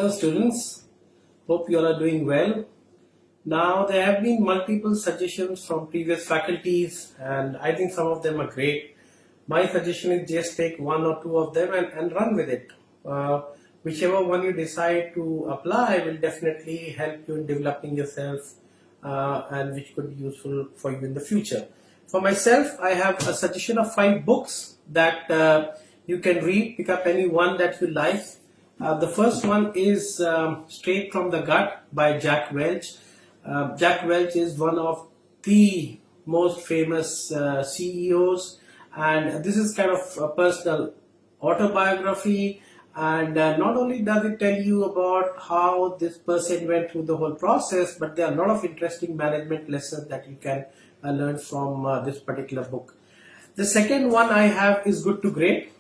Hello students, hope you all are doing well. Now there have been multiple suggestions from previous faculties and I think some of them are great. My suggestion is just take one or two of them and run with it. Whichever one you decide to apply will definitely help you in developing yourself and which could be useful for you in the future. For myself, I have a suggestion of 5 books that you can read, pick up any one that you like. The first one is Straight from the Gut by Jack Welch. Jack Welch is one of the most famous CEOs, and this is kind of a personal autobiography. And not only does it tell you about how this person went through the whole process, but there are a lot of interesting management lessons that you can learn from this particular book. The second one I have is Good to Great.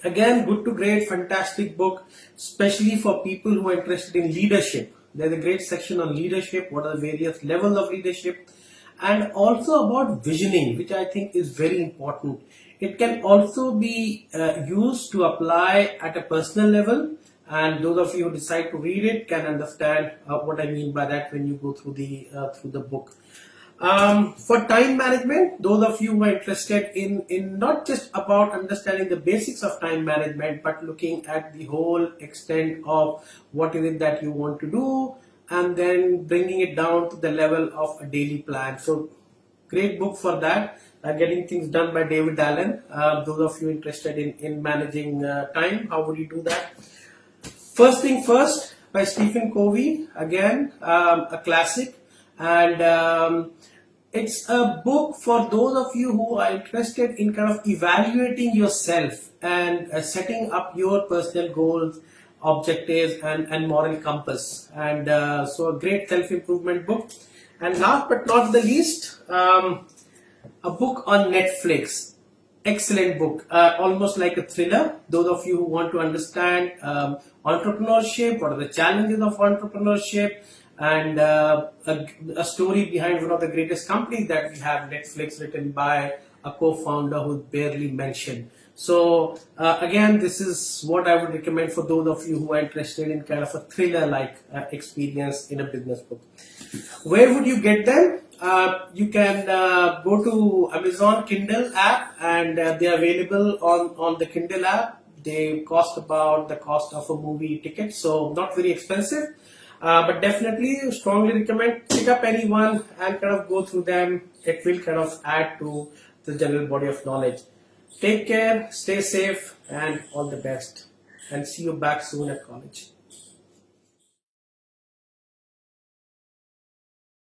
Again, Good to Great, fantastic book, especially for people who are interested in leadership. There's a great section on leadership, what are the various levels of leadership, and also about visioning, which I think is very important. It can also be used to apply at a personal level, and those of you who decide to read it can understand what I mean by that when you go through the book. For time management, those of you who are interested in not just about understanding the basics of time management, but looking at the whole extent of what is it that you want to do, and then bringing it down to the level of a daily plan. So, great book for that. Getting Things Done by David Allen. Those of you interested in managing time, how would you do that? First Thing First by Stephen Covey. Again, a classic. And it's a book for those of you who are interested in kind of evaluating yourself and setting up your personal goals, objectives, and moral compass. And so a great self-improvement book. And last but not the least, a book on Netflix. Excellent book, almost like a thriller. Those of you who want to understand entrepreneurship, what are the challenges of entrepreneurship, and a story behind one of the greatest companies that we have, Netflix, written by a co-founder who's barely mentioned. So again, this is what I would recommend for those of you who are interested in kind of a thriller-like experience in a business book. Where would you get them? You can go to Amazon Kindle app, and they're available on the Kindle app. They cost about the cost of a movie ticket, so not very expensive. But definitely strongly recommend pick up any one and kind of go through them. It will kind of add to the general body of knowledge. Take care, stay safe, and all the best. And see you back soon at college.